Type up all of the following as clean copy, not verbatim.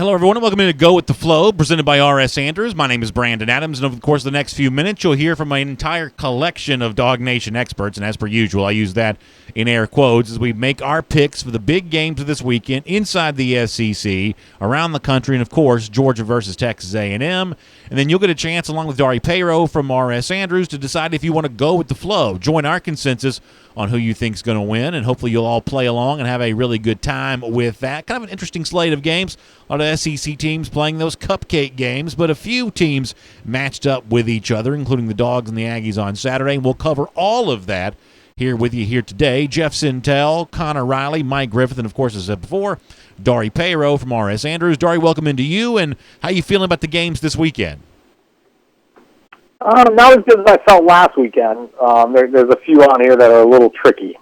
Hello, everyone, and welcome to Go With The Flow, presented by R.S. Andrews. My name is Brandon Adams, and over the course of the next few minutes, you'll hear from my entire collection of Dog Nation experts, and as per usual, I use that in air quotes, as we make our picks for the big games of this weekend inside the SEC, around the country, and, of course, Georgia versus Texas A&M. And then you'll get a chance, along with Dari Payro from R.S. Andrews, to decide if you want to go with the flow. Join our consensus on who you think is going to win, and hopefully you'll all play along and have a really good time with that. Kind of an interesting slate of games. A lot of SEC teams playing those cupcake games, but a few teams matched up with each other, including the Dogs and the Aggies on Saturday. And we'll cover all of that here with you here today. Jeff Sintel, Connor Riley, Mike Griffith, and, of course, as I said before, Dari Payro from R.S. Andrews. Dari, welcome into you, and how you feeling about the games this weekend? Not as good as I felt last weekend. There's a few on here that are a little tricky.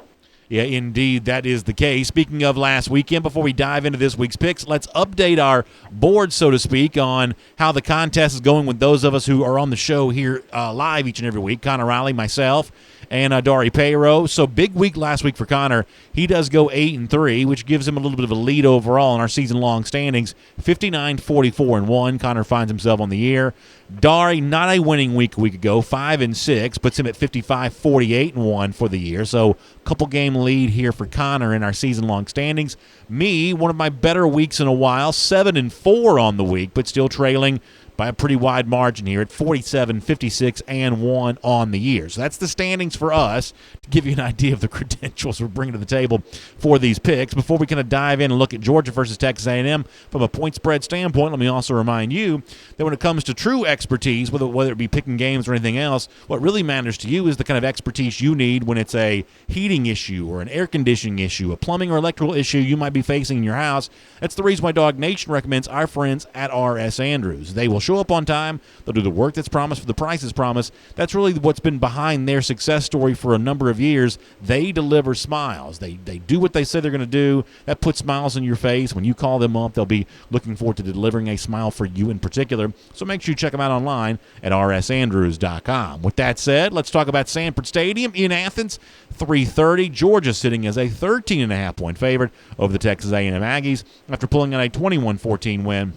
Yeah, indeed, that is the case. Speaking of last weekend, before we dive into this week's picks, let's update our board, so to speak, on how the contest is going with those of us who are on the show here live each and every week. Connor Riley, myself, and Dari Payro. So big week last week for Connor. He does go 8-3, which gives him a little bit of a lead overall in our season-long standings. 59-44-1. Connor finds himself on the year. Dari, not a winning week a week ago, 5-6, puts him at 55-48-1 for the year. So a couple game lead here for Connor in our season-long standings. Me, one of my better weeks in a while, 7-4 on the week, but still trailing by a pretty wide margin here at 47-56-1 on the year. So that's the standings for us, to give you an idea of the credentials we're bringing to the table for these picks. Before we kind of dive in and look at Georgia versus Texas A&M from a point spread standpoint, let me also remind you that when it comes to true expertise, whether it be picking games or anything else, what really matters to you is the kind of expertise you need when it's a heating issue or an air conditioning issue, a plumbing or electrical issue you might be facing in your house. That's the reason why Dog Nation recommends our friends at R.S. Andrews. They will show up on time. They'll do the work that's promised for the prices promised. That's really what's been behind their success story for a number of years. They deliver smiles. They do what they say they're going to do. That puts smiles on your face. When you call them up, they'll be looking forward to delivering a smile for you in particular. So make sure you check them out online at rsandrews.com. With that said, let's talk about Sanford Stadium in Athens. 3:30. Georgia sitting as a 13.5-point favorite over the Texas A&M Aggies after pulling out a 21-14 win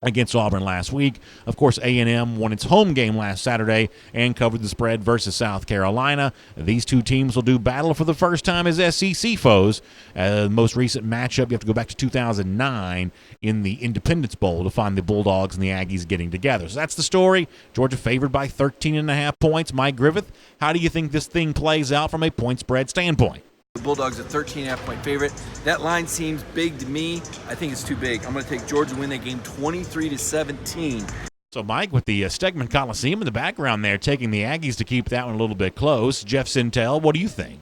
against Auburn last week. Of course, A&M won its home game last Saturday and covered the spread versus South Carolina. These two teams will do battle for the first time as SEC foes. The most recent matchup, you have to go back to 2009 in the Independence Bowl to find the Bulldogs and the Aggies getting together. So that's the story. Georgia favored by 13.5 points. Mike Griffith, how do you think this thing plays out from a point spread standpoint? The Bulldogs a 13.5-point favorite. That line seems big to me. I think it's too big. I'm going to take Georgia to win that game 23-17. So, Mike, with the Stegman Coliseum in the background there, taking the Aggies to keep that one a little bit close. Jeff Sintel, what do you think?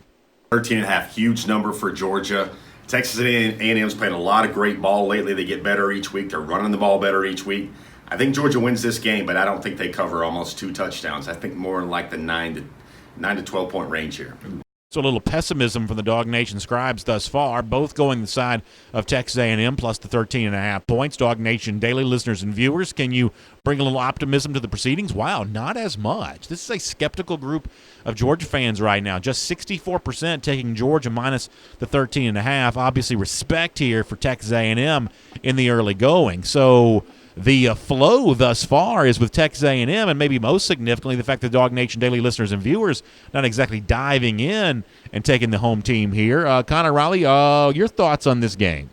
13.5, huge number for Georgia. Texas A&M's played a lot of great ball lately. They get better each week. They're running the ball better each week. I think Georgia wins this game, but I don't think they cover almost 2 touchdowns. I think more in like the 9 to 12 point range here. So a little pessimism from the Dog Nation scribes thus far, both going the side of Texas A&M plus the 13.5 points. Dog Nation daily listeners and viewers, can you bring a little optimism to the proceedings? Wow, not as much. This is a skeptical group of Georgia fans right now. Just 64% taking Georgia minus the 13.5. Obviously, respect here for Texas A&M in the early going. So the flow thus far is with Texas A&M, and maybe most significantly the fact that Dog Nation daily listeners and viewers not exactly diving in and taking the home team here. Connor Riley, your thoughts on this game?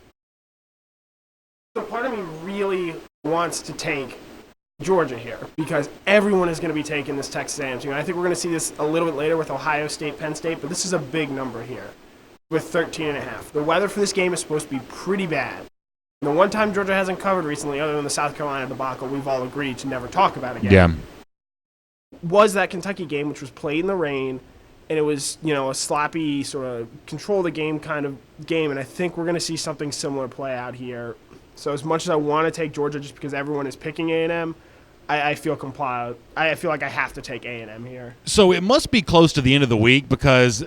So part of me really wants to take Georgia here because everyone is going to be taking this Texas A&M team. I think we're going to see this a little bit later with Ohio State, Penn State, but this is a big number here with 13.5. The weather for this game is supposed to be pretty bad. The one time Georgia hasn't covered recently, other than the South Carolina debacle, we've all agreed to never talk about again. Yeah. Was that Kentucky game, which was played in the rain, and it was, a sloppy sort of control the game kind of game, and I think we're going to see something similar play out here. So as much as I want to take Georgia just because everyone is picking A&M, I feel compiled. I feel like I have to take A&M here. So it must be close to the end of the week because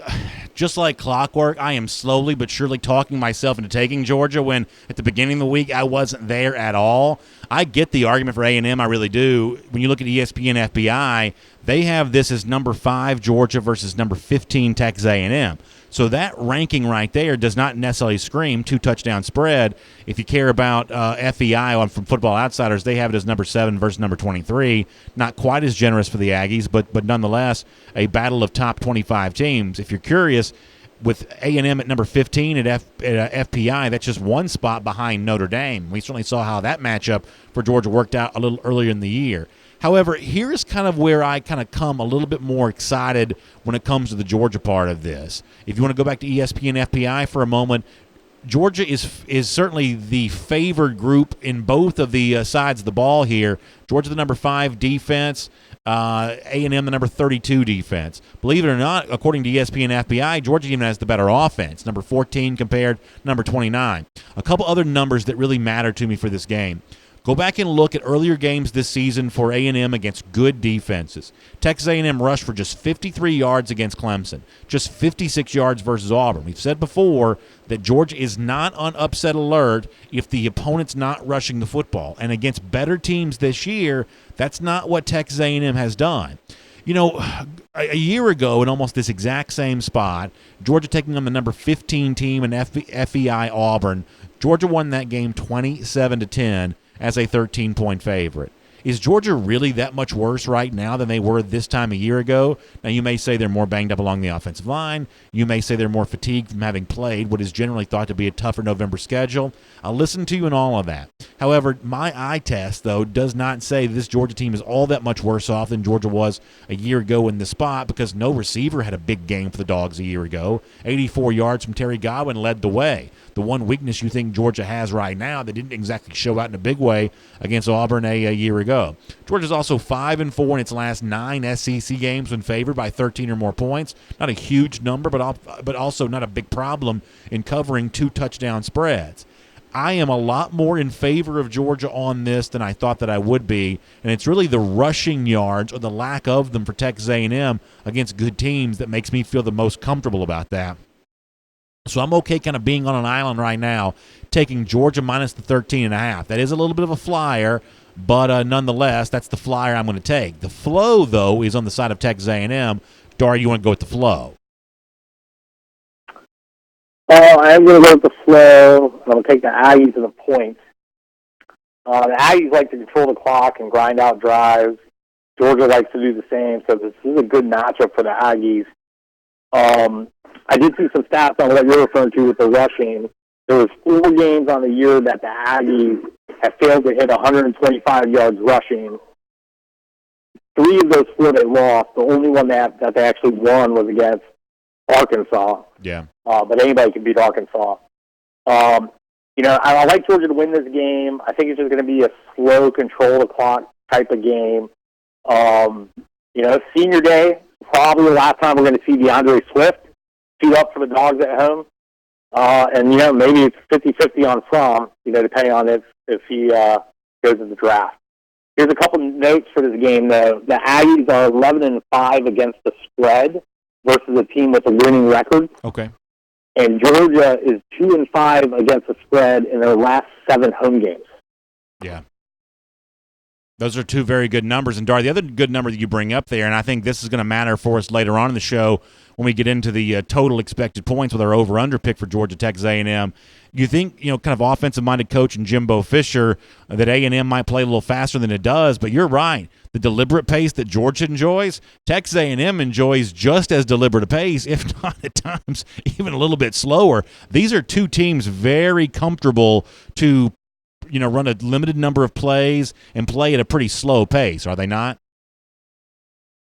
just like clockwork, I am slowly but surely talking myself into taking Georgia when at the beginning of the week I wasn't there at all. I get the argument for A&M, I really do. When you look at ESPN FBI, they have this as number 5 Georgia versus number 15 Texas A&M. So that ranking right there does not necessarily scream 2-touchdown spread. If you care about FEI from Football Outsiders, they have it as number 7 versus number 23. Not quite as generous for the Aggies, but nonetheless a battle of top 25 teams. If you're curious, with A&M at number 15 at FPI, that's just one spot behind Notre Dame. We certainly saw how that matchup for Georgia worked out a little earlier in the year. However, here's kind of where I kind of come a little bit more excited when it comes to the Georgia part of this. If you want to go back to ESPN FPI for a moment, Georgia is certainly the favored group in both of the sides of the ball here. Georgia the number 5 defense, A&M the number 32 defense. Believe it or not, according to ESPN FPI, Georgia even has the better offense, number 14 compared to number 29. A couple other numbers that really matter to me for this game. Go back and look at earlier games this season for A&M against good defenses. Texas A&M rushed for just 53 yards against Clemson, just 56 yards versus Auburn. We've said before that Georgia is not on upset alert if the opponent's not rushing the football. And against better teams this year, that's not what Texas A&M has done. You know, a year ago in almost this exact same spot, Georgia taking on the number 15 team in FEI Auburn, Georgia won that game 27-10. As a 13-point favorite. Is Georgia really that much worse right now than they were this time a year ago? Now, you may say they're more banged up along the offensive line. You may say they're more fatigued from having played what is generally thought to be a tougher November schedule. I'll listen to you in all of that. However, my eye test, though, does not say this Georgia team is all that much worse off than Georgia was a year ago in this spot because no receiver had a big game for the Dogs a year ago. 84 yards from Terry Godwin led the way. The one weakness you think Georgia has right now that didn't exactly show out in a big way against Auburn a year ago. Georgia's also 5-4 in its last 9 SEC games when favored by 13 or more points. Not a huge number, but also not a big problem in covering 2-touchdown spreads. I am a lot more in favor of Georgia on this than I thought that I would be, and it's really the rushing yards or the lack of them for Texas A&M against good teams that makes me feel the most comfortable about that. So I'm okay kind of being on an island right now, taking Georgia minus the 13.5. That is a little bit of a flyer, but nonetheless, that's the flyer I'm going to take. The flow, though, is on the side of Texas A&M. Dari, you want to go with the flow? I'm going to go with the flow. I'm going to take the Aggies to the point. The Aggies like to control the clock and grind out drives. Georgia likes to do the same, so this is a good matchup for the Aggies. I did see some stats on what you're referring to with the rushing. There was 4 games on the year that the Aggies have failed to hit 125 yards rushing. 3 of those 4 they lost. The only one that they actually won was against Arkansas. Yeah. But anybody can beat Arkansas. I like Georgia to win this game. I think it's just going to be a slow, control the clock type of game. Senior day, probably the last time we're going to see DeAndre Swift suit up for the Dogs at home. Maybe it's 50-50 on Fromm, depending on if he goes to the draft. Here's a couple notes for this game, though. The Aggies are 11-5 against the spread versus a team with a winning record. Okay. And Georgia is 2-5 against the spread in their last 7 home games. Yeah. Those are 2 very good numbers. And, Dar, the other good number that you bring up there, and I think this is going to matter for us later on in the show when we get into the total expected points with our over-under pick for Georgia, Texas A&M. You think, kind of offensive-minded coach and Jimbo Fisher, that A&M might play a little faster than it does, but you're right. The deliberate pace that Georgia enjoys, Texas A&M enjoys just as deliberate a pace, if not at times even a little bit slower. These are 2 teams very comfortable to run a limited number of plays and play at a pretty slow pace, are they not?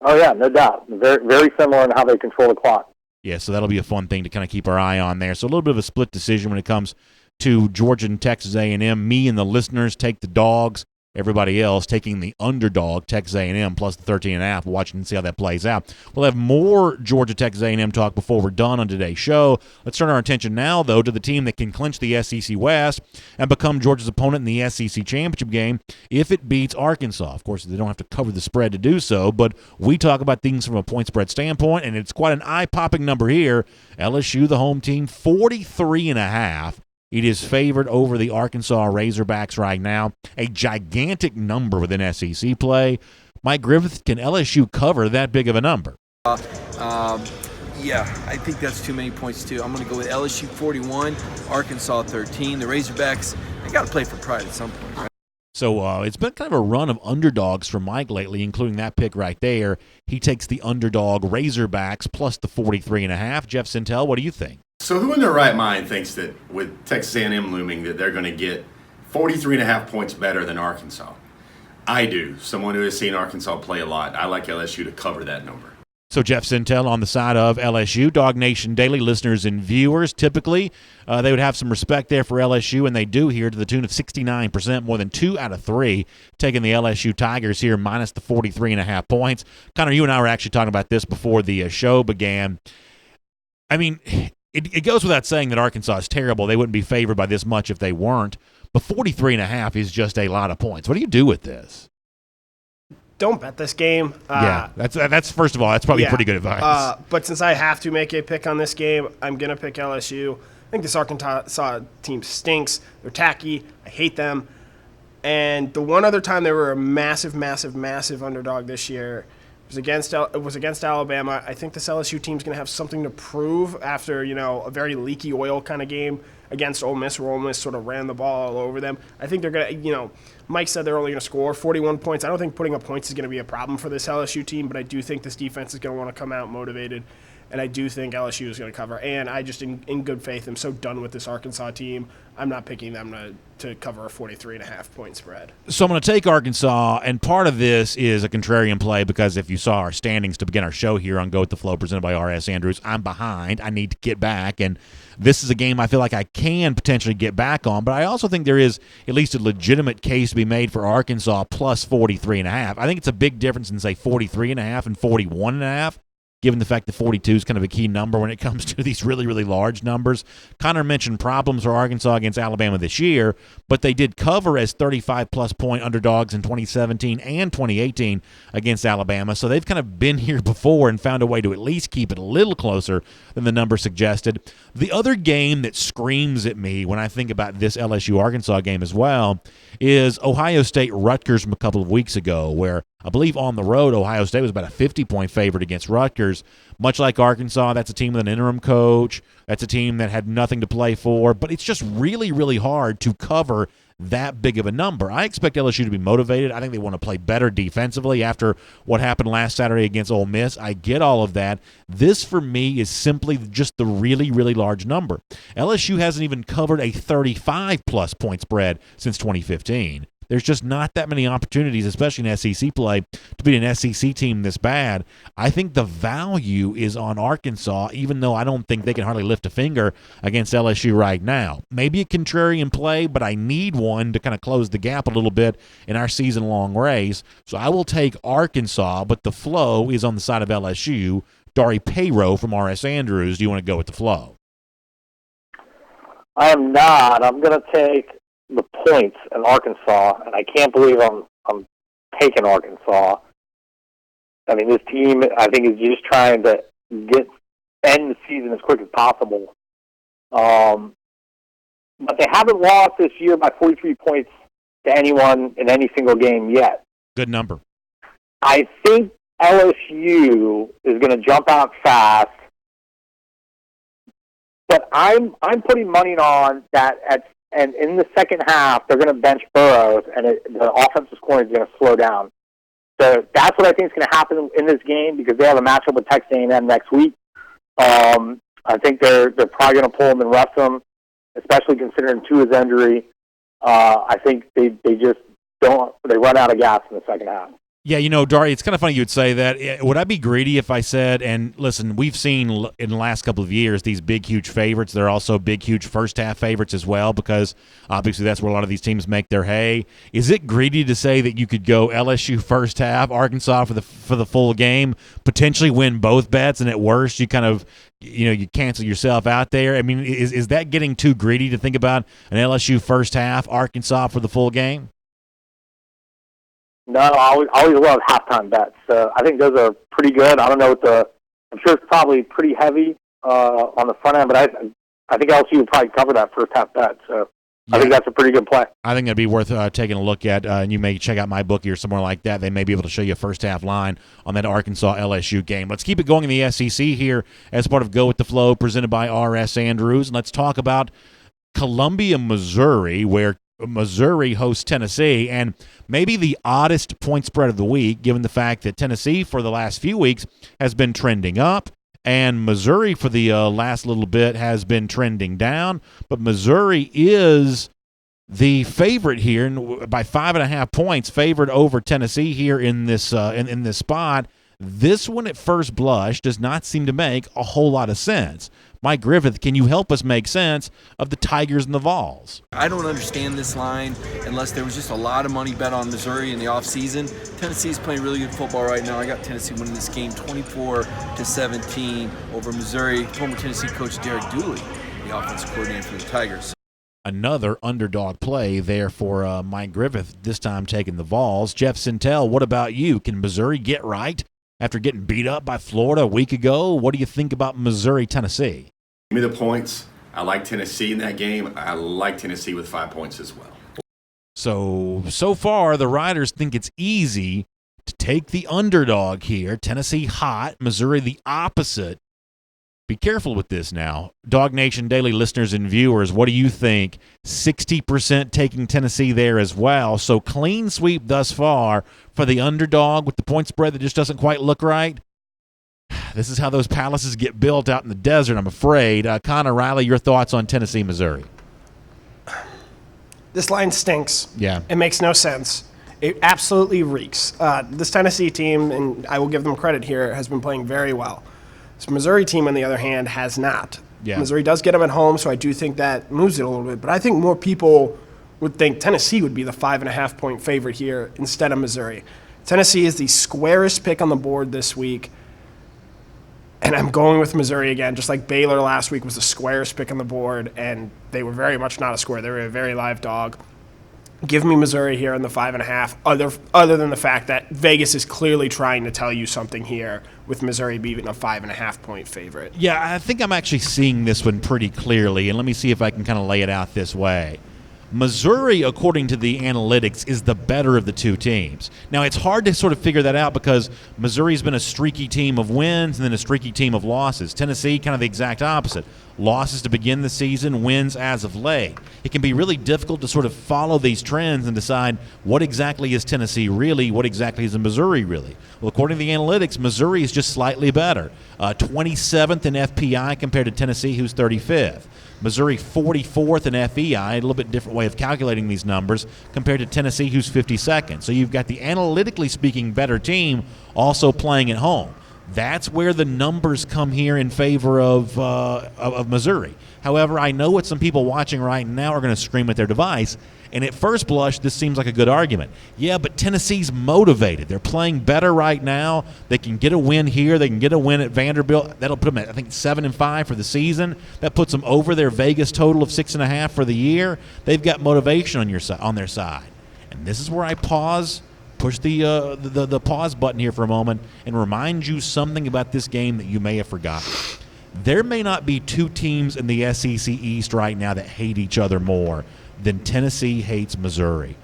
Oh, yeah, no doubt. Very, very similar in how they control the clock. Yeah, so that'll be a fun thing to kind of keep our eye on there. So a little bit of a split decision when it comes to Georgia and Texas A&M. Me and the listeners take the Dogs. Everybody else taking the underdog, Texas A&M, plus the 13.5, watching and see how that plays out. We'll have more Georgia, Texas A&M talk before we're done on today's show. Let's turn our attention now, though, to the team that can clinch the SEC West and become Georgia's opponent in the SEC championship game if it beats Arkansas. Of course, they don't have to cover the spread to do so, but we talk about things from a point spread standpoint, and it's quite an eye-popping number here. LSU, the home team, 43.5. It is favored over the Arkansas Razorbacks right now. A gigantic number within SEC play. Mike Griffith, can LSU cover that big of a number? Yeah, I think that's too many points, too. I'm going to go with LSU 41, Arkansas 13. The Razorbacks, they got to play for pride at some point, right? So it's been kind of a run of underdogs for Mike lately, including that pick right there. He takes the underdog Razorbacks plus the 43.5. Jeff Sintel, what do you think? So who in their right mind thinks that with Texas A&M looming that they're going to get 43.5 points better than Arkansas? I do. Someone who has seen Arkansas play a lot. I like LSU to cover that number. So Jeff Sintel on the side of LSU. Dog Nation Daily listeners and viewers, typically they would have some respect there for LSU, and they do here to the tune of 69%, more than 2 out of 3, taking the LSU Tigers here minus the 43.5 points. Connor, you and I were actually talking about this before the show began. I mean, it goes without saying that Arkansas is terrible. They wouldn't be favored by this much if they weren't, but 43.5 is just a lot of points. What do you do with this? Don't bet this game. Yeah, that's first of all, that's probably pretty good advice. But since I have to make a pick on this game, I'm going to pick LSU. I think this Arkansas team stinks. They're tacky. I hate them. And the one other time they were a massive, massive, massive underdog this year was against Alabama. I think this LSU team's going to have something to prove after, a very leaky oil kind of game against Ole Miss, where Ole Miss sort of ran the ball all over them. I think they're going to, Mike said they're only going to score 41 points. I don't think putting up points is going to be a problem for this LSU team, but I do think this defense is going to want to come out motivated, and I do think LSU is going to cover. And I just, in good faith, am so done with this Arkansas team. I'm not picking them to cover a 43.5 point spread. So I'm going to take Arkansas, and part of this is a contrarian play because if you saw our standings to begin our show here on Go With The Flow presented by R.S. Andrews, I'm behind. I need to get back, and this is a game I feel like I can potentially get back on, but I also think there is at least a legitimate case to be made for Arkansas plus 43.5. I think it's a big difference in, say, 43.5 and 41.5. Given the fact that 42 is kind of a key number when it comes to these really, really large numbers. Connor mentioned problems for Arkansas against Alabama this year, but they did cover as 35-plus point underdogs in 2017 and 2018 against Alabama. So they've kind of been here before and found a way to at least keep it a little closer than the number suggested. The other game that screams at me when I think about this LSU-Arkansas game as well is Ohio State-Rutgers from a couple of weeks ago, where I believe on the road, Ohio State was about a 50-point favorite against Rutgers. Much like Arkansas, that's a team with an interim coach. That's a team that had nothing to play for. But it's just really, really hard to cover that big of a number. I expect LSU to be motivated. I think they want to play better defensively after what happened last Saturday against Ole Miss. I get all of that. This, for me, is simply just the really, really large number. LSU hasn't even covered a 35-plus point spread since 2015. There's just not that many opportunities, especially in SEC play, to beat an SEC team this bad. I think the value is on Arkansas, even though I don't think they can hardly lift a finger against LSU right now. Maybe a contrarian play, but I need one to kind of close the gap a little bit in our season-long race. So I will take Arkansas, but the flow is on the side of LSU. Dari Payro from R.S. Andrews, do you want to go with the flow? I am not. I'm going to take the points in Arkansas, and I can't believe I'm taking Arkansas. I mean, this team, I think, is just trying to end the season as quick as possible. But they haven't lost this year by 43 points to anyone in any single game yet. Good number. I think LSU is going to jump out fast, but I'm putting money on that and in the second half, they're going to bench Burrows, and the offensive scoring is going to slow down. So that's what I think is going to happen in this game because they have a matchup with Texas A&M next week. I think they're probably going to pull them and rest them, especially considering Tua's injury. I think they just don't. They run out of gas in the second half. Yeah, Dari, it's kind of funny you would say that. Would I be greedy if I said, and listen, we've seen in the last couple of years these big, huge favorites. They're also big, huge first-half favorites as well because obviously that's where a lot of these teams make their hay. Is it greedy to say that you could go LSU first half, Arkansas for the full game, potentially win both bets, and at worst you kind of you cancel yourself out there? I mean, is that getting too greedy to think about an LSU first half, Arkansas for the full game? No, I always love halftime bets. I think those are pretty good. I don't know I'm sure it's probably pretty heavy on the front end, but I think LSU would probably cover that first half bet. So I think that's a pretty good play. I think it'd be worth taking a look at, and you may check out MyBookie or somewhere like that. They may be able to show you a first-half line on that Arkansas-LSU game. Let's keep it going in the SEC here as part of Go With The Flow, presented by R.S. Andrews. And let's talk about Columbia, Missouri, where Missouri hosts Tennessee, and maybe the oddest point spread of the week, given the fact that Tennessee for the last few weeks has been trending up, and Missouri for the last little bit has been trending down. But Missouri is the favorite here, and by 5.5 points, favored over Tennessee here in this in this spot. This one at first blush does not seem to make a whole lot of sense. Mike Griffith, can you help us make sense of the Tigers and the Vols? I don't understand this line unless there was just a lot of money bet on Missouri in the offseason. Tennessee's playing really good football right now. I got Tennessee winning this game 24-17 over Missouri. Former Tennessee coach Derek Dooley, the offensive coordinator for the Tigers. Another underdog play there for Mike Griffith, this time taking the Vols. Jeff Sintel, what about you? Can Missouri get right after getting beat up by Florida a week ago? What do you think about Missouri-Tennessee? Give me the points. I like Tennessee in that game. I like Tennessee with 5 points as well. So far, the Riders think it's easy to take the underdog here. Tennessee hot, Missouri the opposite. Be careful with this now. Dog Nation Daily listeners and viewers, what do you think? 60% taking Tennessee there as well. So clean sweep thus far for the underdog with the point spread that just doesn't quite look right. This is how those palaces get built out in the desert, I'm afraid. Connor Riley, your thoughts on Tennessee, Missouri? This line stinks. Yeah. It makes no sense. It absolutely reeks. This Tennessee team, and I will give them credit here, has been playing very well. This Missouri team, on the other hand, has not. Yeah. Missouri does get them at home, so I do think that moves it a little bit. But I think more people would think Tennessee would be the 5.5 point favorite here instead of Missouri. Tennessee is the squarest pick on the board this week. And I'm going with Missouri again, just like Baylor last week was the squarest pick on the board, and they were very much not a square. They were a very live dog. Give me Missouri here in the 5.5, other than the fact that Vegas is clearly trying to tell you something here with Missouri being a 5.5 point favorite. Yeah, I think I'm actually seeing this one pretty clearly, and let me see if I can kind of lay it out this way. Missouri, according to the analytics, is the better of the two teams. Now, it's hard to sort of figure that out because Missouri's been a streaky team of wins and then a streaky team of losses. Tennessee, kind of the exact opposite. Losses to begin the season, wins as of late. It can be really difficult to sort of follow these trends and decide what exactly is Tennessee really, what exactly is Missouri really. Well, according to the analytics, Missouri is just slightly better. 27th in FPI compared to Tennessee, who's 35th. Missouri 44th in FEI, a little bit different way of calculating these numbers, compared to Tennessee, who's 52nd. So you've got the analytically speaking better team also playing at home. That's where the numbers come here in favor of Missouri. However, I know what some people watching right now are going to scream at their device, and at first blush, this seems like a good argument. Yeah, but Tennessee's motivated. They're playing better right now. They can get a win here. They can get a win at Vanderbilt. That'll put them at, I think, 7-5 for the season. That puts them over their Vegas total of 6.5 for the year. They've got motivation on their side. And this is where I pause, push the pause button here for a moment, and remind you something about this game that you may have forgotten. There may not be two teams in the SEC East right now that hate each other more than Tennessee hates Missouri.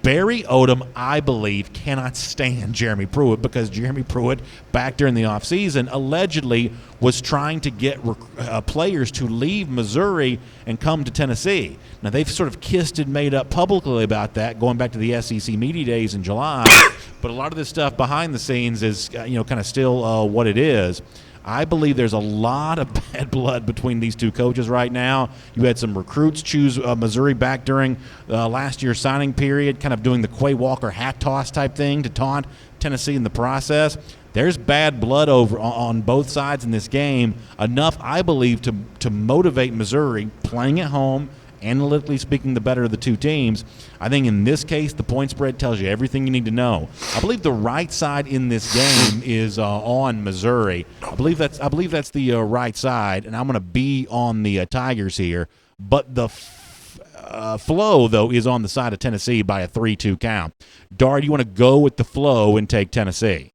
Barry Odom, I believe, cannot stand Jeremy Pruitt because Jeremy Pruitt, back during the offseason, allegedly was trying to get players to leave Missouri and come to Tennessee. Now, they've sort of kissed and made up publicly about that, going back to the SEC media days in July. But a lot of this stuff behind the scenes is, kind of still what it is. I believe there's a lot of bad blood between these two coaches right now. You had some recruits choose Missouri back during last year's signing period, kind of doing the Quay Walker hat toss type thing to taunt Tennessee in the process. There's bad blood over on both sides in this game, enough, I believe, to motivate Missouri playing at home, analytically speaking, the better of the two teams. I think in this case, the point spread tells you everything you need to know. I believe the right side in this game is on Missouri. I believe that's the right side, and I'm going to be on the Tigers here. But the flow, though, is on the side of Tennessee by a 3-2 count. Dart, you want to go with the flow and take Tennessee?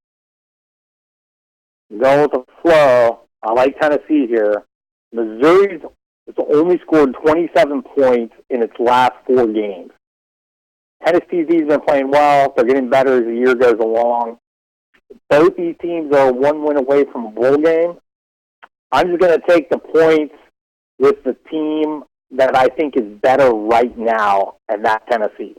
Go with the flow. I like Tennessee here. Missouri's It's only scored 27 points in its last 4 games. Tennessee's been playing well. They're getting better as the year goes along. Both these teams are 1 win away from a bowl game. I'm just going to take the points with the team that I think is better right now, and that's Tennessee.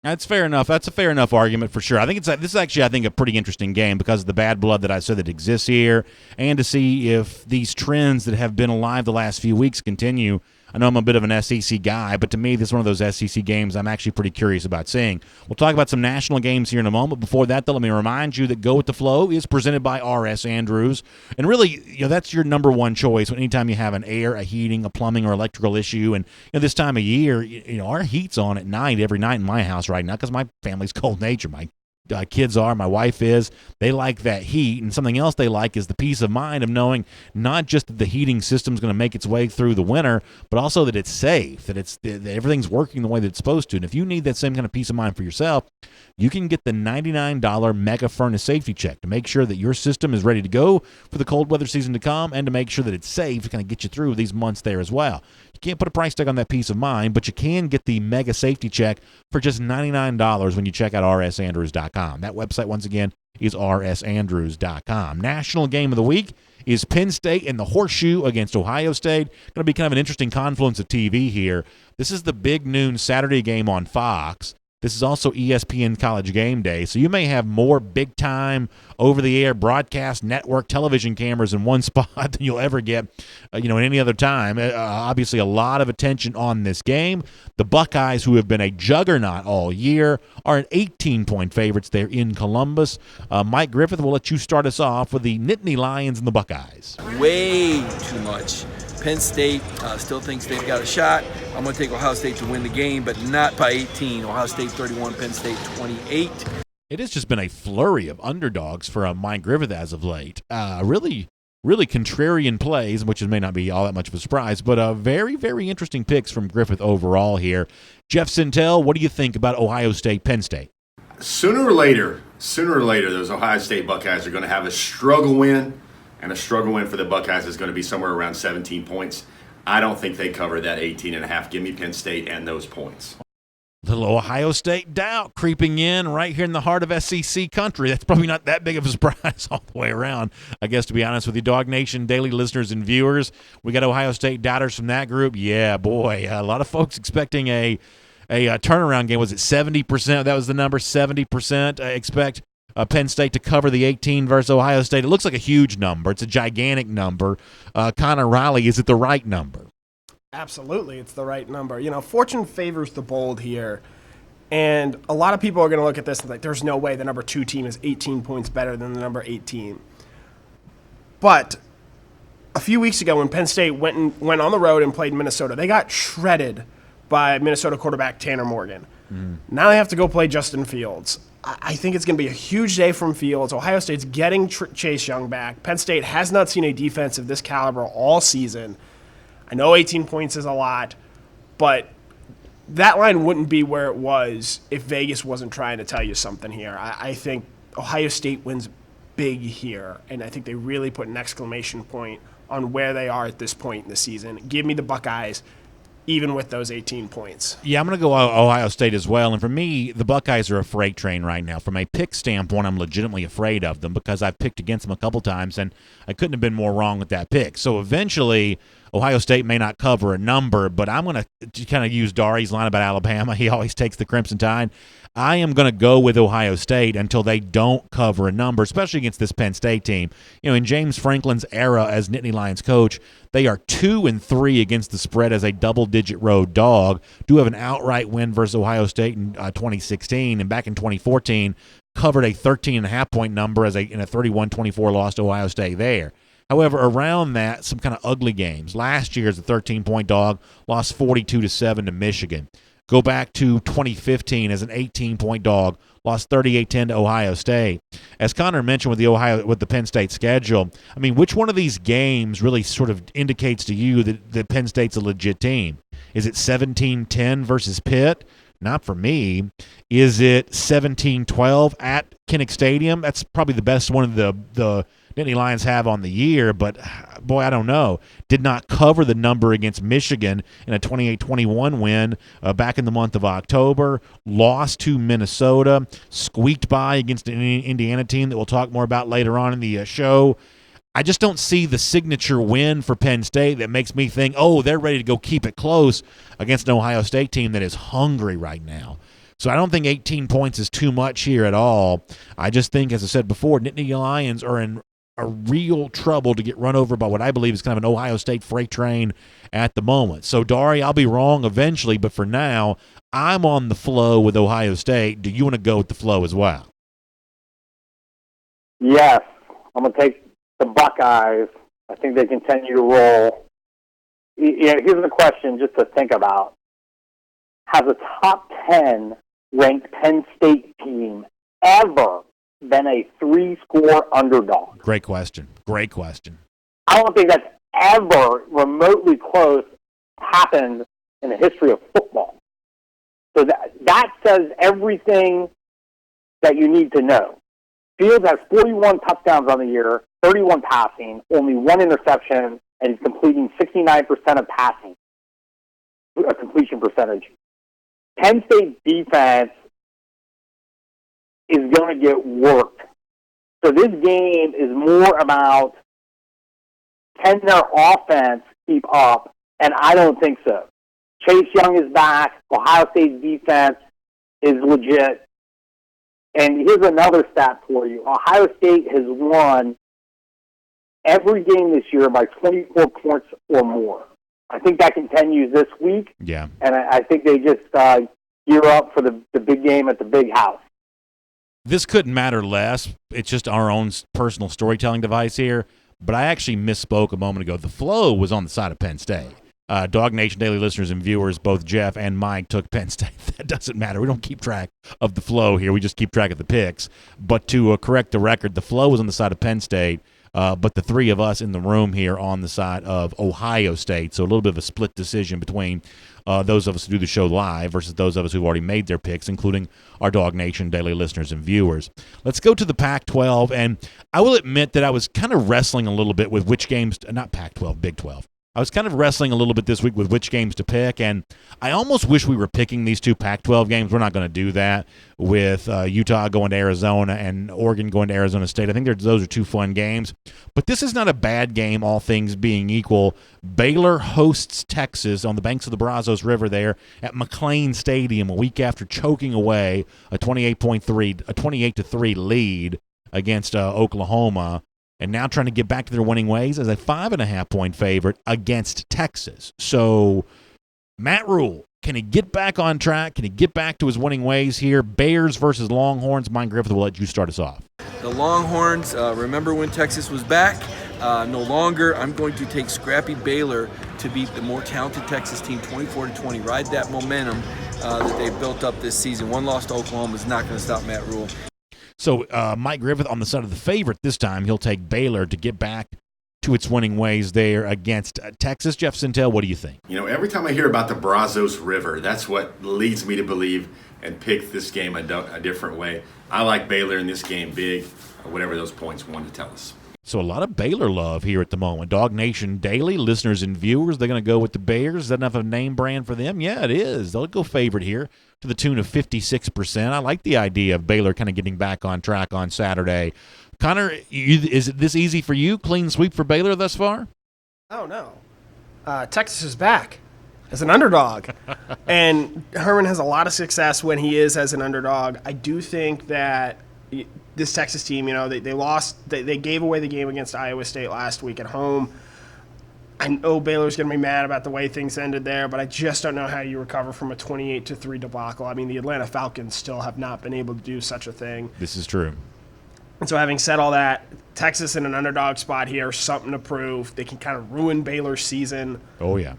That's fair enough. That's a fair enough argument for sure. I think this is actually, I think, a pretty interesting game because of the bad blood that I said that exists here, and to see if these trends that have been alive the last few weeks continue. I know I'm a bit of an SEC guy, but to me, this is one of those SEC games I'm actually pretty curious about seeing. We'll talk about some national games here in a moment. Before that, though, let me remind you that Go With The Flow is presented by R.S. Andrews. And really, that's your number one choice anytime you have an air, a heating, a plumbing, or electrical issue. And this time of year, our heat's on at night every night in my house right now because my family's cold nature. My kids are, my wife is. They like that heat, and something else they like is the peace of mind of knowing not just that the heating system is going to make its way through the winter, but also that it's safe, that everything's working the way that it's supposed to. And if you need that same kind of peace of mind for yourself, you can get the $99 Mega Furnace Safety Check to make sure that your system is ready to go for the cold weather season to come, and to make sure that it's safe to kind of get you through these months there as well. You can't put a price tag on that peace of mind, but you can get the Mega Safety Check for just $99 when you check out rsandrews.com. That website, once again, is rsandrews.com. National game of the week is Penn State and the Horseshoe against Ohio State. Going to be kind of an interesting confluence of TV here. This is the big noon Saturday game on Fox. This is also ESPN College Game Day, so you may have more big-time, over-the-air broadcast network television cameras in one spot than you'll ever get, in any other time. Obviously, a lot of attention on this game. The Buckeyes, who have been a juggernaut all year, are an 18-point favorites there in Columbus. Mike Griffith, will let you start us off with the Nittany Lions and the Buckeyes. Way too much. Penn State still thinks they've got a shot. I'm going to take Ohio State to win the game, but not by 18. Ohio State 31, Penn State 28. It has just been a flurry of underdogs for Mike Griffith as of late. Really contrarian plays, which may not be all that much of a surprise, but very, very interesting picks from Griffith overall here. Jeff Sintel, what do you think about Ohio State, Penn State? Sooner or later, those Ohio State Buckeyes are going to have a struggle win. And a struggle win for the Buckeyes is going to be somewhere around 17 points. I don't think they cover that 18.5. Give me Penn State and those points. Little Ohio State doubt creeping in right here in the heart of SEC country. That's probably not that big of a surprise all the way around, I guess, to be honest with you. Dog Nation daily listeners and viewers, we got Ohio State doubters from that group. Yeah, boy, a lot of folks expecting a turnaround game. Was it 70%? That was the number, 70%. I expect Penn State to cover the 18 versus Ohio State. It looks like a huge number. It's a gigantic number. Connor Riley, is it the right number? Absolutely, it's the right number. Fortune favors the bold here. And a lot of people are going to look at this and think, there's no way the number 2 team is 18 points better than the number 8 team. But a few weeks ago when Penn State went on the road and played Minnesota, they got shredded by Minnesota quarterback Tanner Morgan. Now they have to go play Justin Fields. I think it's going to be a huge day from Fields. Ohio State's getting Chase Young back. Penn State has not seen a defense of this caliber all season. I know 18 points is a lot, but that line wouldn't be where it was if Vegas wasn't trying to tell you something here. I think Ohio State wins big here, and I think they really put an exclamation point on where they are at this point in the season. Give me the Buckeyes, even with those 18 points. Yeah, I'm going to go Ohio State as well. And for me, the Buckeyes are a freight train right now. From a pick standpoint, I'm legitimately afraid of them because I've picked against them a couple times, and I couldn't have been more wrong with that pick. So eventually, Ohio State may not cover a number, but I'm going to kind of use Dari's line about Alabama. He always takes the Crimson Tide. I am going to go with Ohio State until they don't cover a number, especially against this Penn State team. In James Franklin's era as Nittany Lions coach, they are 2-3 against the spread as a double-digit road dog. Do have an outright win versus Ohio State in 2016, and back in 2014, covered a 13.5-point number in a 31-24 loss to Ohio State there. However, around that, some kind of ugly games. Last year as a 13-point dog, lost 42-7 to Michigan. Go back to 2015 as an 18-point dog, lost 38-10 to Ohio State. As Connor mentioned with the Penn State schedule, I mean, which one of these games really sort of indicates to you that Penn State's a legit team? Is it 17-10 versus Pitt? Not for me. Is it 17-12 at Kinnick Stadium? That's probably the best one of the Nittany Lions have on the year, but boy, I don't know. Did not cover the number against Michigan in a 28-21 win back in the month of October. Lost to Minnesota. Squeaked by against an Indiana team that we'll talk more about later on in the show. I just don't see the signature win for Penn State that makes me think, oh, they're ready to go keep it close against an Ohio State team that is hungry right now. So I don't think 18 points is too much here at all. I just think, as I said before, Nittany Lions are in a real trouble to get run over by what I believe is kind of an Ohio State freight train at the moment. So, Dari, I'll be wrong eventually, but for now, I'm on the flow with Ohio State. Do you want to go with the flow as well? Yes. I'm going to take the Buckeyes. I think they continue to roll. Here's the question just to think about. Has a top 10 ranked Penn State team ever been a 3-score underdog? Great question. Great question. I don't think that's ever remotely close happened in the history of football. So that says everything that you need to know. Fields has 41 touchdowns on the year, 31 passing, only 1 interception, and he's completing 69% of passing, a completion percentage. Penn State defense is going to get worked. So this game is more about can their offense keep up, and I don't think so. Chase Young is back. Ohio State's defense is legit. And here's another stat for you. Ohio State has won every game this year by 24 points or more. I think that continues this week. Yeah. And I think they just gear up for the big game at the big house. This couldn't matter less. It's just our own personal storytelling device here. But I actually misspoke a moment ago. The flow was on the side of Penn State. Dog Nation Daily listeners and viewers, both Jeff and Mike took Penn State. That doesn't matter. We don't keep track of the flow here. We just keep track of the picks. But to correct the record, the flow was on the side of Penn State, but the three of us in the room here on the side of Ohio State. So a little bit of a split decision between those of us who do the show live versus those of us who've already made their picks, including our Dog Nation Daily listeners and viewers. Let's go to the Pac-12, and I will admit that I was kind of wrestling a little bit with which games – not Pac-12, Big 12. I was kind of wrestling a little bit this week with which games to pick, and I almost wish we were picking these two Pac-12 games. We're not going to do that with Utah going to Arizona and Oregon going to Arizona State. I think those are two fun games. But this is not a bad game, all things being equal. Baylor hosts Texas on the banks of the Brazos River there at McLean Stadium a week after choking away a 28-3 lead against Oklahoma. And now trying to get back to their winning ways as a 5.5-point favorite against Texas. So, Matt Rule, can he get back on track? Can he get back to his winning ways here? Bears versus Longhorns. Mike Griffith will let you start us off. The Longhorns, remember when Texas was back? No longer. I'm going to take scrappy Baylor to beat the more talented Texas team 24-20. Ride that momentum that they built up this season. One loss to Oklahoma is not going to stop Matt Rule. So Mike Griffith on the side of the favorite this time. He'll take Baylor to get back to its winning ways there against Texas. Jeff Sintel, what do you think? You know, every time I hear about the Brazos River, that's what leads me to believe and pick this game a different way. I like Baylor in this game big, whatever those points want to tell us. So a lot of Baylor love here at the moment. Dog Nation Daily, listeners and viewers, they're going to go with the Bears. Is that enough of a name brand for them? Yeah, it is. They'll go favorite here to the tune of 56%. I like the idea of Baylor kind of getting back on track on Saturday. Connor, is it this easy for you? Clean sweep for Baylor thus far? Oh, no. Texas is back as an underdog. And Herman has a lot of success when he is as an underdog. I do think that this Texas team, you know, they lost. They gave away the game against Iowa State last week at home. I know Baylor's going to be mad about the way things ended there, but I just don't know how you recover from a 28-3 debacle. I mean, the Atlanta Falcons still have not been able to do such a thing. This is true. And so having said all that, Texas in an underdog spot here, something to prove. They can kind of ruin Baylor's season. Oh, yeah.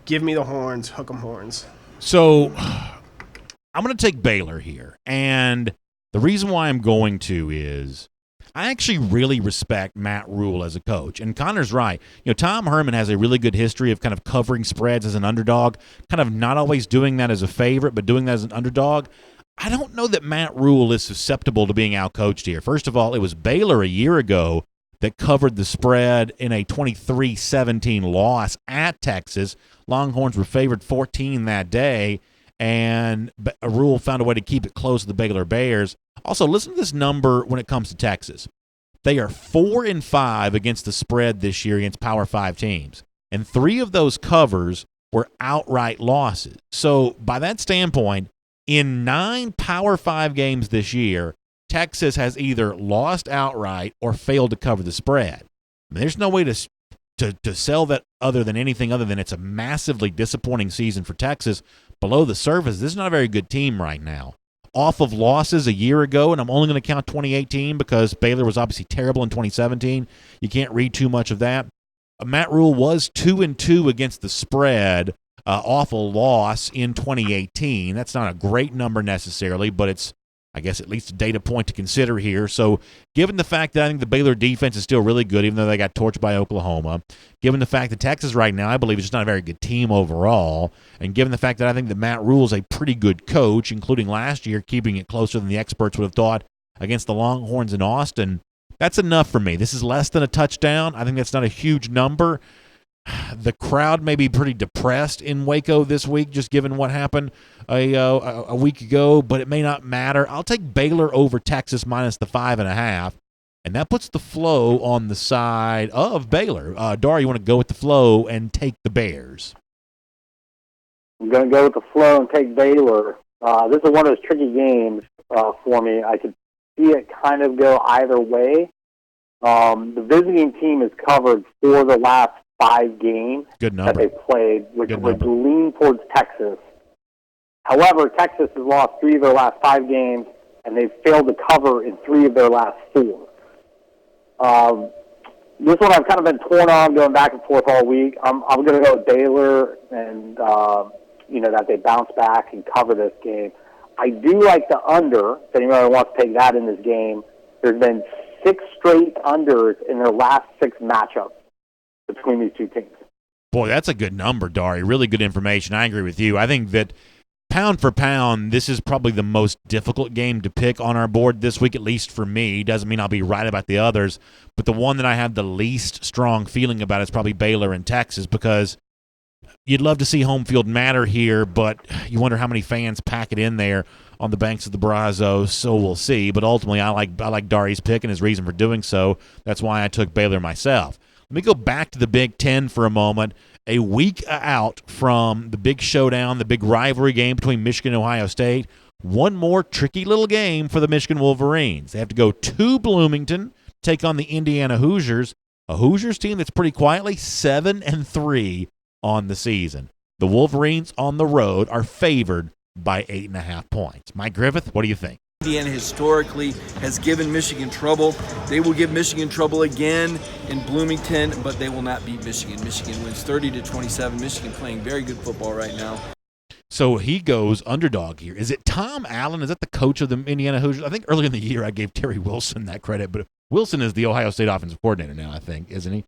Give me the horns. Hook 'em horns. So I'm going to take Baylor here, and the reason why I'm going to is I actually really respect Matt Rule as a coach. And Connor's right. You know, Tom Herman has a really good history of kind of covering spreads as an underdog, kind of not always doing that as a favorite, but doing that as an underdog. I don't know that Matt Rule is susceptible to being outcoached here. First of all, it was Baylor a year ago that covered the spread in a 23-17 loss at Texas. Longhorns were favored 14 that day, and Rule found a way to keep it close to the Baylor Bears. Also, listen to this number when it comes to Texas. They are 4-5 against the spread this year against Power 5 teams, and 3 of those covers were outright losses. So by that standpoint, in 9 Power 5 games this year, Texas has either lost outright or failed to cover the spread. I mean, there's no way to sell that other than anything other than it's a massively disappointing season for Texas. Below the surface, this is not a very good team right now. Off of losses a year ago, and I'm only going to count 2018 because Baylor was obviously terrible in 2017. You can't read too much of that. Matt Rule was 2-2 against the spread off a loss in 2018. That's not a great number necessarily, but it's, I guess, at least a data point to consider here. So given the fact that I think the Baylor defense is still really good, even though they got torched by Oklahoma, given the fact that Texas right now, I believe, is just not a very good team overall, and given the fact that I think that Matt Rule is a pretty good coach, including last year, keeping it closer than the experts would have thought against the Longhorns in Austin, that's enough for me. This is less than a touchdown. I think that's not a huge number. The crowd may be pretty depressed in Waco this week, just given what happened a week ago, but it may not matter. I'll take Baylor over Texas minus the 5.5, and that puts the flow on the side of Baylor. Dar, you want to go with the flow and take the Bears? I'm going to go with the flow and take Baylor. This is one of those tricky games for me. I could see it kind of go either way. The visiting team is covered for the last 5 games that they played, which would lean towards Texas. However, Texas has lost 3 of their last 5 games, and they've failed to cover in 3 of their last 4. This one I've kind of been torn on, going back and forth all week. I'm going to go with Baylor, and that they bounce back and cover this game. I do like the under. If anybody wants to take that in this game, there's been 6 straight unders in their last 6 matchups between these two teams. Boy, that's a good number, Dari. Really good information. I agree with you. I think that pound for pound, this is probably the most difficult game to pick on our board this week, at least for me. Doesn't mean I'll be right about the others, but the one that I have the least strong feeling about is probably Baylor and Texas, because you'd love to see home field matter here, but you wonder how many fans pack it in there on the banks of the Brazos, so we'll see. But ultimately, I like Dari's pick and his reason for doing so. That's why I took Baylor myself. Let me go back to the Big Ten for a moment. A week out from the big showdown, the big rivalry game between Michigan and Ohio State, one more tricky little game for the Michigan Wolverines. They have to go to Bloomington, take on the Indiana Hoosiers, a Hoosiers team that's pretty quietly 7-3 on the season. The Wolverines on the road are favored by 8.5 points. Mike Griffith, what do you think? Indiana historically has given Michigan trouble. They will give Michigan trouble again in Bloomington, but they will not beat Michigan. Michigan wins 30-27. Michigan playing very good football right now. So he goes underdog here. Is it Tom Allen? Is that the coach of the Indiana Hoosiers? I think earlier in the year I gave Terry Wilson that credit, but Wilson is the Ohio State offensive coordinator now, I think, isn't he?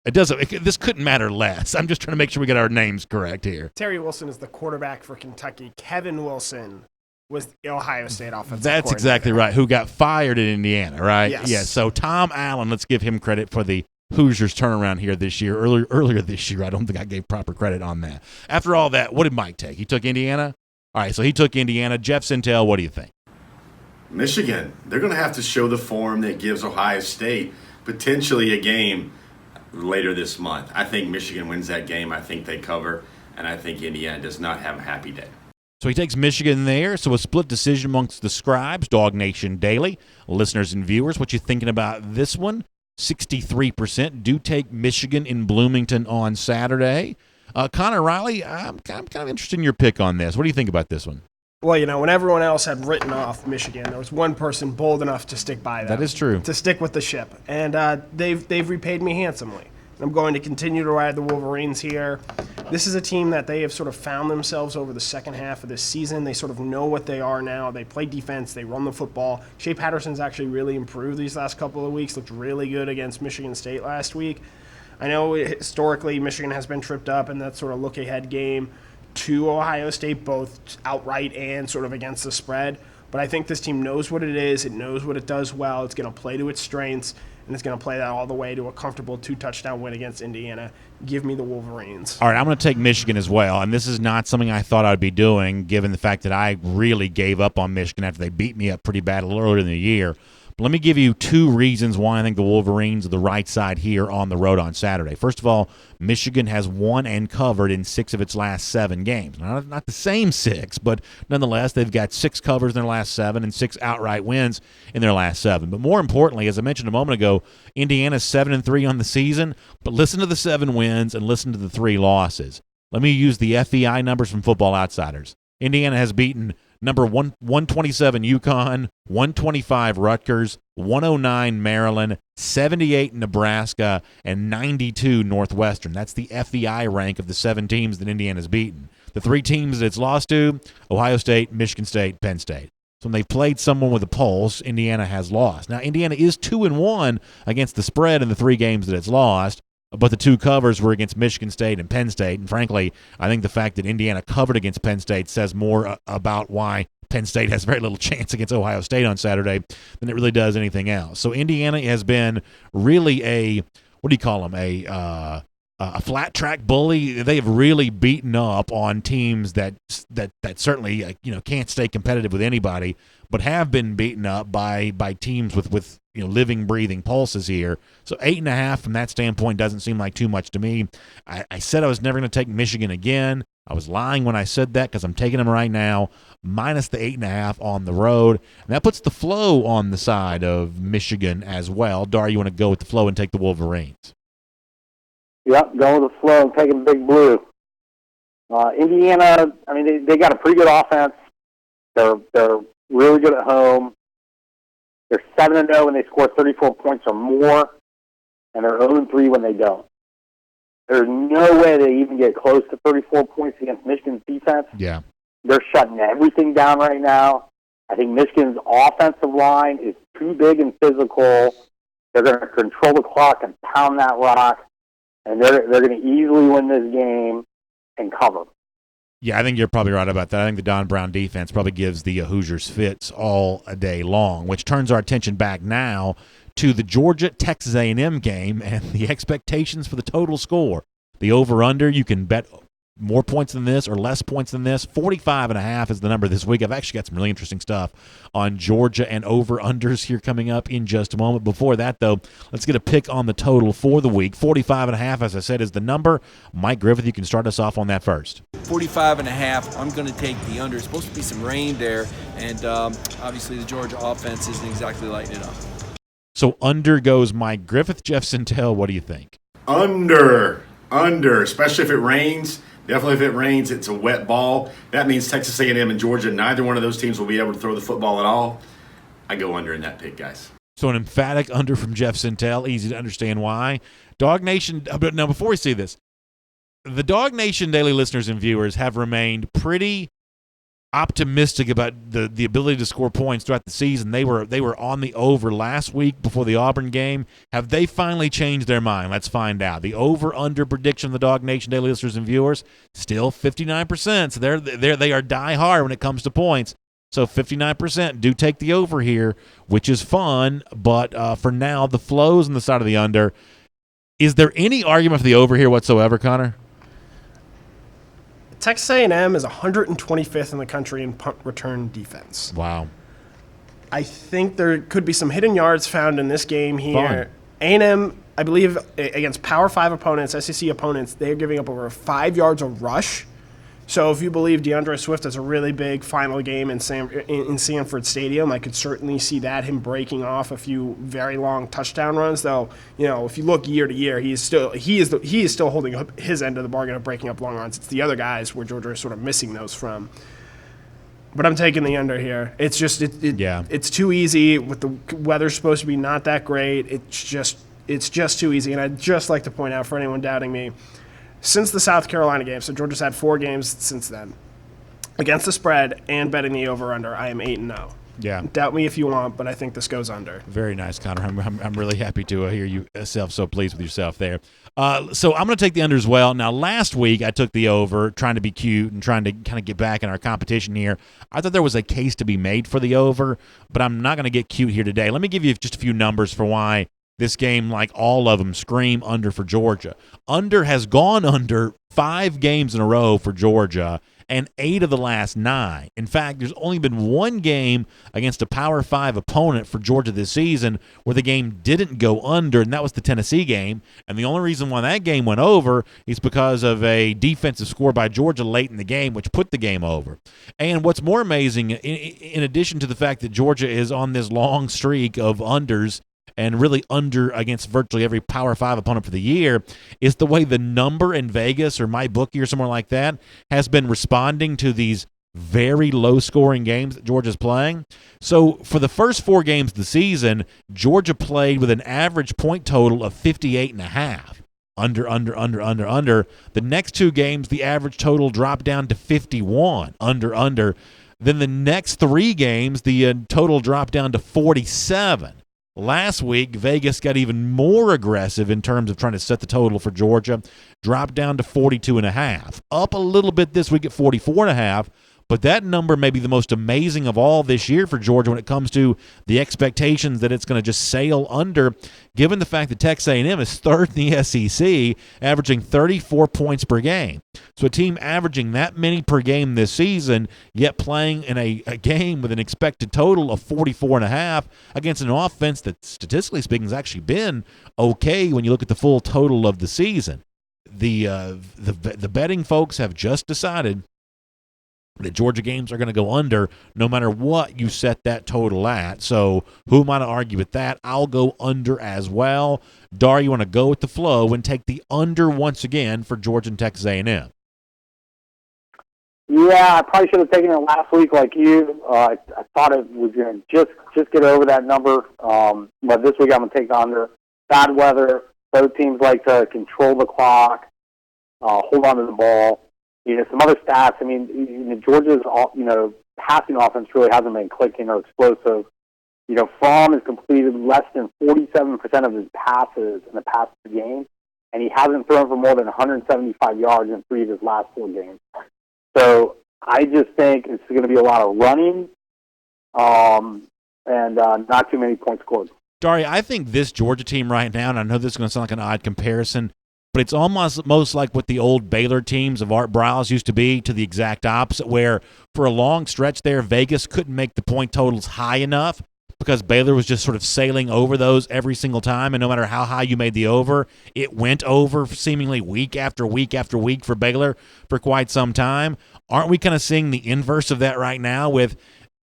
This couldn't matter less. I'm just trying to make sure we get our names correct here. Terry Wilson is the quarterback for Kentucky. Kevin Wilson was the Ohio State offensive That's exactly right, who got fired in Indiana, right? Yes. Yeah, so Tom Allen, let's give him credit for the Hoosiers turnaround here this year. Earlier this year, I don't think I gave proper credit on that. After all that, what did Mike take? He took Indiana? All right, so he took Indiana. Jeff Sintel, what do you think? Michigan, they're going to have to show the form that gives Ohio State potentially a game later this month. I think Michigan wins that game. I think they cover, and I think Indiana does not have a happy day. So he takes Michigan there. So a split decision amongst the scribes, Dog Nation Daily, listeners and viewers. What you thinking about this one? 63% do take Michigan in Bloomington on Saturday. Connor Riley, I'm kind of interested in your pick on this. What do you think about this one? Well, when everyone else had written off Michigan, there was one person bold enough to stick by them. That is true. To stick with the ship. And they've repaid me handsomely. I'm going to continue to ride the Wolverines here. This is a team that they have sort of found themselves over the second half of this season. They sort of know what they are now. They play defense. They run the football. Shea Patterson's actually really improved these last couple of weeks. Looked really good against Michigan State last week. I know historically Michigan has been tripped up in that sort of look-ahead game to Ohio State, both outright and sort of against the spread. But I think this team knows what it is. It knows what it does well. It's going to play to its strengths, and it's going to play that all the way to a comfortable 2-touchdown win against Indiana. Give me the Wolverines. All right, I'm going to take Michigan as well, and this is not something I thought I'd be doing given the fact that I really gave up on Michigan after they beat me up pretty bad a little earlier in the year. But let me give you two reasons why I think the Wolverines are the right side here on the road on Saturday. First of all, Michigan has won and covered in 6 of its last 7 games. Not the same 6, but nonetheless, they've got 6 covers in their last 7 and 6 outright wins in their last 7. But more importantly, as I mentioned a moment ago, Indiana's 7-3 on the season, but listen to the 7 wins and listen to the 3 losses. Let me use the FEI numbers from Football Outsiders. Indiana has beaten number 127 UConn, 125 Rutgers, 109 Maryland, 78 Nebraska, and 92 Northwestern. That's the FEI rank of the 7 teams that Indiana's beaten. The 3 teams that it's lost to, Ohio State, Michigan State, Penn State. So when they've played someone with a pulse, Indiana has lost. Now, Indiana is 2-1 against the spread in the 3 games that it's lost, but the 2 covers were against Michigan State and Penn State. And frankly, I think the fact that Indiana covered against Penn State says more about why Penn State has very little chance against Ohio State on Saturday than it really does anything else. So Indiana has been really a flat track bully. They have really beaten up on teams that certainly can't stay competitive with anybody, but have been beaten up by teams with living, breathing pulses here. So 8.5 from that standpoint doesn't seem like too much to me. I said I was never going to take Michigan again. I was lying when I said that because I'm taking them right now, minus the 8.5 on the road. And that puts the flow on the side of Michigan as well. Dar, you want to go with the flow and take the Wolverines? Yep, going with the flow and taking Big Blue. Indiana, I mean, they got a pretty good offense. They're really good at home. They're 7-0 when they score 34 points or more, and they're 0-3 when they don't. There's no way they even get close to 34 points against Michigan's defense. Yeah. They're shutting everything down right now. I think Michigan's offensive line is too big and physical. They're going to control the clock and pound that rock, and they're going to easily win this game and cover. Yeah, I think you're probably right about that. I think the Don Brown defense probably gives the Hoosiers fits all a day long, which turns our attention back now to the Georgia-Texas A&M game and the expectations for the total score. The over-under, you can bet more points than this or less points than this. 45.5 is the number this week. I've actually got some really interesting stuff on Georgia and over-unders here coming up in just a moment. Before that, though, let's get a pick on the total for the week. 45.5, as I said, is the number. Mike Griffith, you can start us off on that first. 45.5. I'm going to take the under. It's supposed to be some rain there, and obviously the Georgia offense isn't exactly lighting it up. So under goes Mike Griffith. Jeff Sintel, what do you think? Under, especially if it rains. Definitely if it rains, it's a wet ball. That means Texas A&M and Georgia, neither one of those teams will be able to throw the football at all. I go under in that pick, guys. So an emphatic under from Jeff Sintel. Easy to understand why. Dog Nation, now before we see this, the Dog Nation daily listeners and viewers have remained pretty optimistic about the ability to score points throughout the season. They were on the over last week before the Auburn game. Have they finally changed their mind? Let's find out. The over-under prediction of the Dog Nation daily listeners and viewers, still 59%. So they are die hard when it comes to points. So 59% do take the over here, which is fun. But for now, the flow's on the side of the under. Is there any argument for the over here whatsoever, Connor? Texas A&M is 125th in the country in punt return defense. Wow. I think there could be some hidden yards found in this game here. A&M, I believe, against Power 5 opponents, SEC opponents, they're giving up over 5 yards a rush. So if you believe DeAndre Swift has a really big final game in Sanford Stadium, I could certainly see that, him breaking off a few very long touchdown runs. Though, if you look year to year, he is still holding up his end of the bargain of breaking up long runs. It's the other guys where Georgia is sort of missing those from. But I'm taking the under here. It's just it's too easy with the weather supposed to be not that great. It's just too easy. And I'd just like to point out for anyone doubting me, since the South Carolina game, so Georgia's had 4 games since then, against the spread and betting the over-under, I am 8-0. Yeah. Doubt me if you want, but I think this goes under. Very nice, Connor. I'm really happy to hear you so pleased with yourself there. So I'm going to take the under as well. Now, last week I took the over, trying to be cute and trying to kind of get back in our competition here. I thought there was a case to be made for the over, but I'm not going to get cute here today. Let me give you just a few numbers for why this game, like all of them, scream under for Georgia. Under has gone under 5 games in a row for Georgia, and 8 of the last 9. In fact, there's only been one game against a Power 5 opponent for Georgia this season where the game didn't go under, and that was the Tennessee game. And the only reason why that game went over is because of a defensive score by Georgia late in the game, which put the game over. And what's more amazing, in addition to the fact that Georgia is on this long streak of unders, and really under against virtually every Power 5 opponent for the year, is the way the number in Vegas or MyBookie or somewhere like that has been responding to these very low-scoring games that Georgia's playing. So for the first 4 games of the season, Georgia played with an average point total of 58.5. Under. The next 2 games, the average total dropped down to 51. Under. Then the next 3 games, the total dropped down to 47. Last week, Vegas got even more aggressive in terms of trying to set the total for Georgia, dropped down to 42.5. Up a little bit this week at 44.5, but that number may be the most amazing of all this year for Georgia when it comes to the expectations that it's going to just sail under, given the fact that Texas A&M is 3rd in the SEC, averaging 34 points per game. So a team averaging that many per game this season, yet playing in a game with an expected total of 44.5 against an offense that, statistically speaking, has actually been okay when you look at the full total of the season. The betting folks have just decided that Georgia games are going to go under no matter what you set that total at. So who am I to argue with that? I'll go under as well. Dar, you want to go with the flow and take the under once again for Georgia and Texas A&M? Yeah, I probably should have taken it last week like you. I thought it was going to just get over that number. But this week I'm going to take the under. Bad weather. Both teams like to control the clock, hold on to the ball. Some other stats. I mean, Georgia's passing offense really hasn't been clicking or explosive. Fromm has completed less than 47% of his passes in the past 2 games, and he hasn't thrown for more than 175 yards in 3 of his last 4 games. So I just think it's going to be a lot of running, and not too many points scored. Dari, I think this Georgia team right now, and I know this is going to sound like an odd comparison, but it's most like what the old Baylor teams of Art Briles used to be, to the exact opposite, where for a long stretch there, Vegas couldn't make the point totals high enough because Baylor was just sort of sailing over those every single time, and no matter how high you made the over, it went over seemingly week after week after week for Baylor for quite some time. Aren't we kind of seeing the inverse of that right now with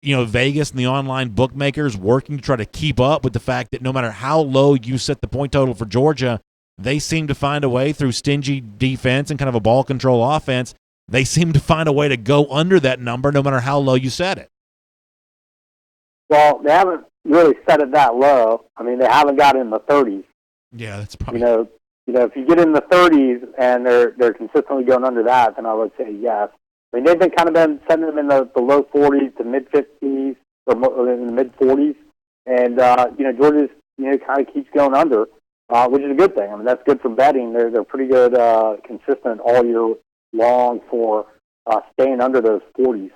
Vegas and the online bookmakers working to try to keep up with the fact that no matter how low you set the point total for Georgia, they seem to find a way through stingy defense and kind of a ball control offense. They seem to find a way to go under that number no matter how low you set it. Well, they haven't really set it that low. I mean, they haven't got in the 30s. Yeah, that's probably... if you get in the 30s and they're consistently going under that, then I would say yes. I mean, they've been setting them in the low 40s to mid-50s or in the mid-40s. And, Georgia's, kind of keeps going under. Which is a good thing. I mean, that's good for betting. They're pretty good, consistent all year long for staying under those 40s.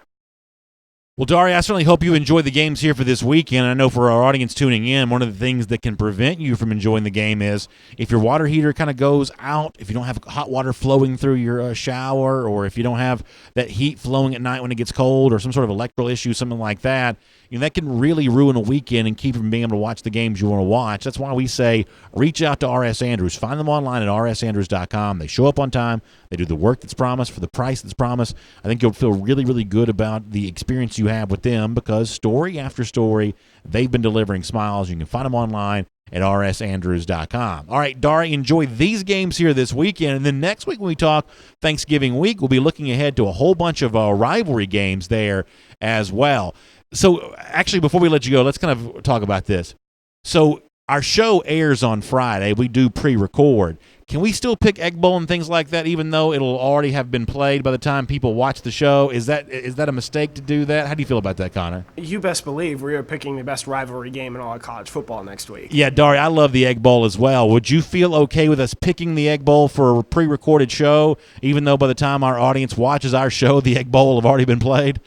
Well, Dari, I certainly hope you enjoy the games here for this weekend. I know for our audience tuning in, one of the things that can prevent you from enjoying the game is if your water heater kind of goes out, if you don't have hot water flowing through your shower, or if you don't have that heat flowing at night when it gets cold, or some sort of electrical issue, something like that, that can really ruin a weekend and keep you from being able to watch the games you want to watch. That's why we say reach out to R.S. Andrews. Find them online at rsandrews.com. They show up on time. They do the work that's promised for the price that's promised. I think you'll feel really, really good about the experience you have with them because story after story, they've been delivering smiles. You can find them online at rsandrews.com. All right, Dari, enjoy these games here this weekend. And then next week when we talk Thanksgiving week, we'll be looking ahead to a whole bunch of rivalry games there as well. So actually, before we let you go, let's kind of talk about this. So our show airs on Friday. We do pre-record. Can we still pick Egg Bowl and things like that, even though it'll already have been played by the time people watch the show? Is that a mistake to do that? How do you feel about that, Connor? You best believe we are picking the best rivalry game in all of college football next week. Yeah, Dari, I love the Egg Bowl as well. Would you feel okay with us picking the Egg Bowl for a pre-recorded show, even though by the time our audience watches our show, the Egg Bowl will have already been played?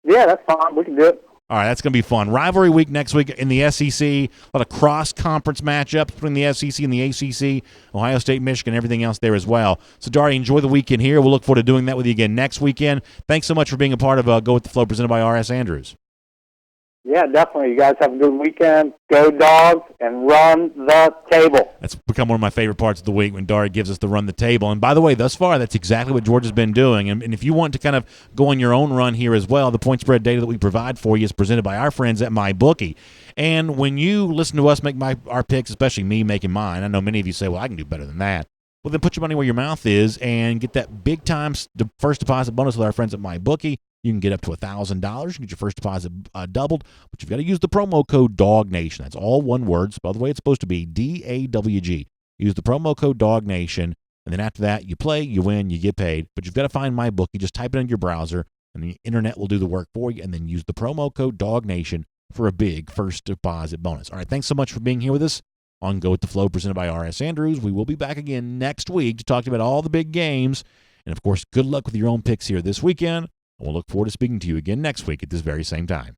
Yeah, that's fine. We can do it. All right, that's going to be fun. Rivalry week next week in the SEC. A lot of cross-conference matchups between the SEC and the ACC, Ohio State, Michigan, everything else there as well. So, Dari, enjoy the weekend here. We'll look forward to doing that with you again next weekend. Thanks so much for being a part of Go With The Flow presented by R.S. Andrews. Yeah, definitely. You guys have a good weekend. Go Dogs and run the table. That's become one of my favorite parts of the week when Dari gives us the run the table. And by the way, thus far, that's exactly what Georgia's been doing. And if you want to kind of go on your own run here as well, the point spread data that we provide for you is presented by our friends at MyBookie. And when you listen to us make our picks, especially me making mine, I know many of you say, well, I can do better than that. Well, then put your money where your mouth is and get that big-time first deposit bonus with our friends at MyBookie. You can get up to $1,000. You can get your first deposit doubled, but you've got to use the promo code DOGNATION. That's all one word, spelled the way it's supposed to be, DAWG. Use the promo code DOGNATION, and then after that, you play, you win, you get paid. But you've got to find MyBookie. Just type it in your browser, and the internet will do the work for you, and then use the promo code DOGNATION for a big first deposit bonus. All right, thanks so much for being here with us on Go With The Flow, presented by R.S. Andrews. We will be back again next week to talk about all the big games. And, of course, good luck with your own picks here this weekend. And we'll look forward to speaking to you again next week at this very same time.